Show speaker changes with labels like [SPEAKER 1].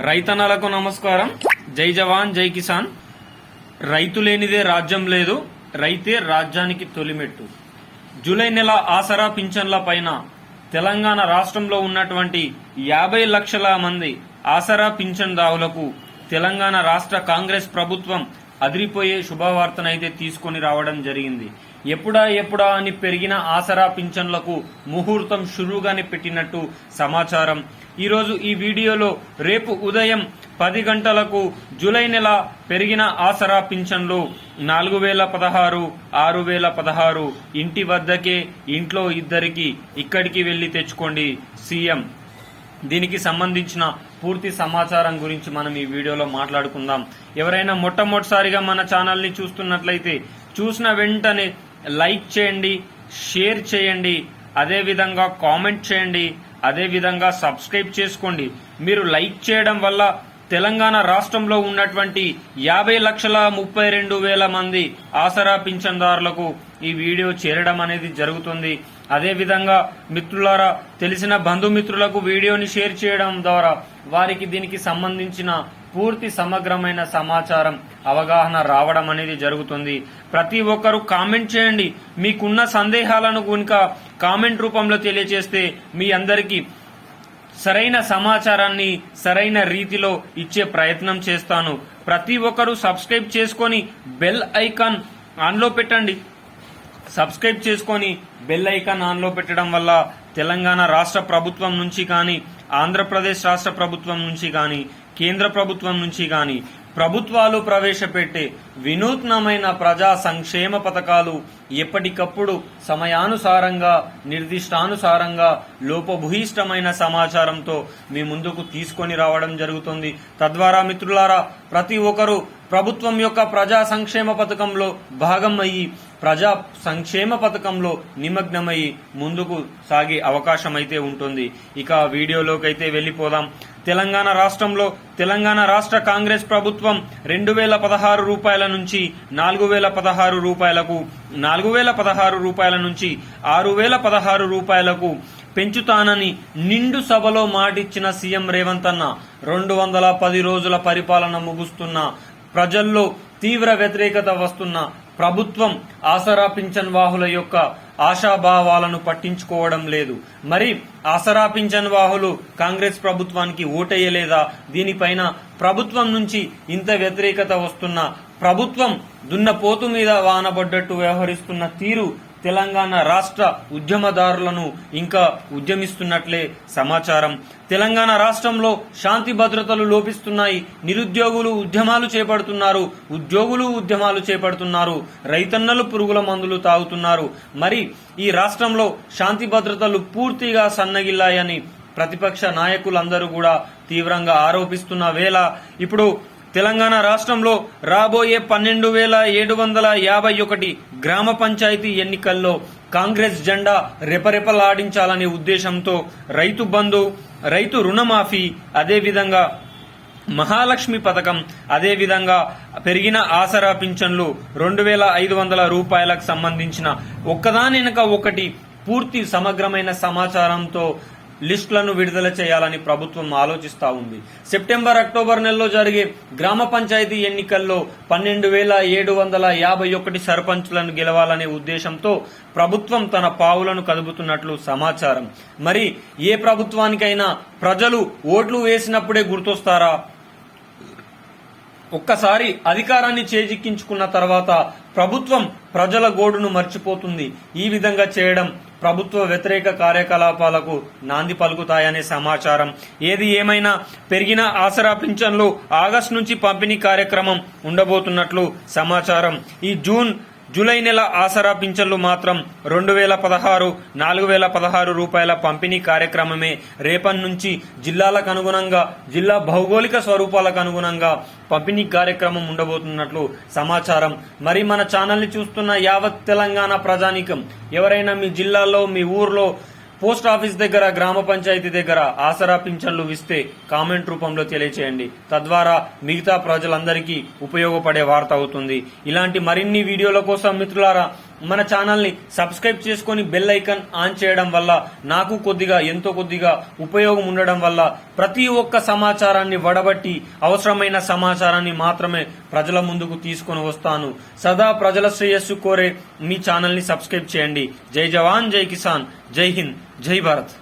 [SPEAKER 1] రైతన్నలకు నమస్కారం. జై జవాన్ జై కిసాన్. రైతు లేనిదే రాజ్యం లేదు, రైతే రాజ్యానికి తొలిమెట్టు. జూలై నెల ఆసరా పింఛన్ల పైన తెలంగాణ రాష్ట్రంలో ఉన్నటువంటి 50 లక్షల మంది ఆసరా పింఛన్దారులకు తెలంగాణ రాష్ట్ర కాంగ్రెస్ ప్రభుత్వం అదిరిపోయే శుభవార్తనైతే తీసుకొని రావడం జరిగింది. ఎప్పుడా అని పెరిగిన ఆసరా పింఛన్లకు ముహూర్తం షురుగానే పెట్టినట్టు సమాచారం. ఈరోజు ఈ వీడియోలో రేపు ఉదయం 10 గంటలకు జూలై నెల పెరిగిన ఆసరా పింఛన్లు 4016, 6016 ఇంటి వద్దకే, ఇంట్లో ఇద్దరికి ఇక్కడికి వెళ్లి తెచ్చుకోండి సీఎం. దీనికి సంబంధించిన పూర్తి సమాచారం గురించి మనం ఈ వీడియోలో మాట్లాడుకుందాం. ఎవరైనా మొట్టమొదటిసారిగా మన ఛానల్ ని చూస్తున్నట్లయితే చూసిన వెంటనే లైక్ చేయండి, షేర్ చేయండి, అదే విధంగా కామెంట్ చేయండి, అదే విధంగా సబ్స్క్రైబ్ చేసుకోండి. మీరు లైక్ చేయడం వల్ల తెలంగాణ రాష్ట్రంలో ఉన్నటువంటి 50,32,000 మంది ఆసరా పింఛన్దారులకు ఈ వీడియో చేరడం అనేది జరుగుతుంది. అదే విధంగా మిత్రులారా, తెలిసిన బంధుమిత్రులకు వీడియోని షేర్ చేయడం ద్వారా వారికి దీనికి సంబంధించిన పూర్తి సమగ్రమైన సమాచారం, అవగాహన రావడం అనేది జరుగుతుంది. ప్రతి ఒక్కరూ కామెంట్ చేయండి. మీకున్న సందేహాలను కనుక కామెంట్ రూపంలో తెలియజేస్తే మీ అందరికీ సరైన సమాచారాన్ని సరైన రీతిలో ఇచ్చే ప్రయత్నం చేస్తాను. ప్రతి ఒక్కరూ సబ్స్క్రైబ్ చేసుకొని బెల్ ఐకాన్ ఆన్లో పెట్టండి. సబ్స్క్రైబ్ చేసుకొని బెల్ ఐకాన్ ఆన్లో పెట్టడం వల్ల తెలంగాణ రాష్ట్ర ప్రభుత్వం నుంచి కానీ, ఆంధ్రప్రదేశ్ రాష్ట్ర ప్రభుత్వం నుంచి కానీ, కేంద్ర ప్రభుత్వం నుంచి కానీ ప్రభుత్వాలు ప్రవేశపెట్టే వినూత్నమైన ప్రజా సంక్షేమ పథకాలు ఎప్పటికప్పుడు సమయానుసారంగా, నిర్దిష్టానుసారంగా లోపభూయిష్టమైన సమాచారంతో మీ ముందుకు తీసుకొని రావడం జరుగుతుంది. తద్వారా మిత్రులారా, ప్రతి ఒక్కరూ ప్రభుత్వం యొక్క ప్రజా సంక్షేమ పథకంలో భాగం అయ్యి, ప్రజా సంక్షేమ పథకంలో నిమగ్నమయ్యి ముందుకు సాగే అవకాశం అయితే ఉంటుంది. ఇక వీడియోలోకి అయితే వెళ్లిపోదాం. తెలంగాణ రాష్ట్రంలో తెలంగాణ రాష్ట్ర కాంగ్రెస్ ప్రభుత్వం 2016 రూపాయల నుంచి 4016 రూపాయలకు, 4016 రూపాయల నుంచి 6016 రూపాయలకు పెంచుతానని నిండు సభలో మాటిచ్చిన సీఎం రేవంత్ అన్న 210 రోజుల పరిపాలన ముగుస్తున్న, ప్రజల్లో తీవ్ర వ్యతిరేకత వస్తున్న ప్రభుత్వం ఆసరా పింఛన్ వాహుల యొక్క ఆశాభావాలను పట్టించుకోవడం లేదు. మరి ఆసరా పింఛన్ వాహులు కాంగ్రెస్ ప్రభుత్వానికి ఓటేయలేదా? దీనిపైన ప్రభుత్వం నుంచి ఇంత వ్యతిరేకత వస్తున్న, ప్రభుత్వం దున్నపోతు మీద వానబడ్డట్టు వ్యవహరిస్తున్న తీరు తెలంగాణ రాష్ట్ర ఉద్యమదారులను ఇంకా ఉద్యమిస్తున్నట్లే సమాచారం. తెలంగాణ రాష్ట్రంలో శాంతి భద్రతలు లోపిస్తున్నాయి. నిరుద్యోగులు ఉద్యమాలు చేపడుతున్నారు, ఉద్యోగులు ఉద్యమాలు చేపడుతున్నారు, రైతన్నలు పురుగుల మందులు తాగుతున్నారు. మరి ఈ రాష్ట్రంలో శాంతి భద్రతలు పూర్తిగా సన్నగిల్లాయని ప్రతిపక్ష నాయకులందరూ కూడా తీవ్రంగా ఆరోపిస్తున్న వేళ ఇప్పుడు తెలంగాణ రాష్ట్రంలో రాబోయే 12,751 గ్రామ పంచాయతీ ఎన్నికల్లో కాంగ్రెస్ జెండా రెపరెపలాడించాలనే ఉద్దేశంతో రైతు బంధు, రైతు రుణమాఫీ, అదేవిధంగా మహాలక్ష్మి పథకం, అదేవిధంగా పెరిగిన ఆసరా పింఛన్లు 2,500 రూపాయలకు సంబంధించిన ఒక్కదాని వెనుక ఒకటి పూర్తి సమగ్రమైన సమాచారంతో లిస్టులను విడుదల చేయాలని ప్రభుత్వం ఆలోచిస్తా ఉంది. సెప్టెంబర్, అక్టోబర్ నెలలో జరిగే గ్రామ పంచాయతీ ఎన్నికల్లో 12,751 సర్పంచ్లను గెలవాలనే ఉద్దేశంతో ప్రభుత్వం తన పావులను కదుపుతున్నట్లు సమాచారం. మరి ఏ ప్రభుత్వానికైనా ప్రజలు ఓట్లు వేసినప్పుడే గుర్తొస్తారా? ఒక్కసారి అధికారాన్ని చేజిక్కించుకున్న తర్వాత ప్రభుత్వం ప్రజల గోడును మర్చిపోతుంది. ఈ విధంగా చేయడం ప్రభుత్వ వ్యతిరేక కార్యకలాపాలకు నాంది పలుకుతాయనే సమాచారం. ఏది ఏమైనా పెరిగిన ఆసరా పింఛన్లు ఆగస్టు నుంచి పంపిణీ కార్యక్రమం ఉండబోతున్నట్లు సమాచారం. ఈ జూలై నెల ఆసరా పింఛన్లు మాత్రం 2016, 4016 రూపాయల పంపిణీ కార్యక్రమమే రేపటి నుంచి జిల్లాలకు అనుగుణంగా, జిల్లా భౌగోళిక స్వరూపాలకు అనుగుణంగా పంపిణీ కార్యక్రమం ఉండబోతున్నట్లు సమాచారం. మరి మన ఛానల్ ని చూస్తున్న యావత్ తెలంగాణ ప్రజానీకం ఎవరైనా మీ జిల్లాలో, మీ ఊర్లో పోస్ట్ ఆఫీస్ దగ్గర, గ్రామ పంచాయతీ దగ్గర ఆసరా పింఛన్లు ఇస్తే కామెంట్ రూపంలో తెలియచేయండి. తద్వారా మిగతా ప్రజలందరికీ ఉపయోగపడే వార్త అవుతుంది. ఇలాంటి మరిన్ని వీడియోల కోసం మిత్రులారా మన ఛానల్ ని సబ్స్క్రైబ్ చేసుకొని బెల్ ఐకాన్ ఆన్ చేయడం వల్ల నాకు ఎంతో కొద్దిగా ఉపయోగం ఉండడం వల్ల ప్రతి ఒక్క సమాచారాన్ని వడబట్టి అవసరమైన సమాచారాన్ని మాత్రమే ప్రజల ముందుకు తీసుకొని వస్తాను. సదా ప్రజల శ్రేయస్సు కోరే మీ ఛానల్ ని సబ్స్క్రైబ్ చేయండి. జై జవాన్, జై కిసాన్, జై హింద్, జై భారత్.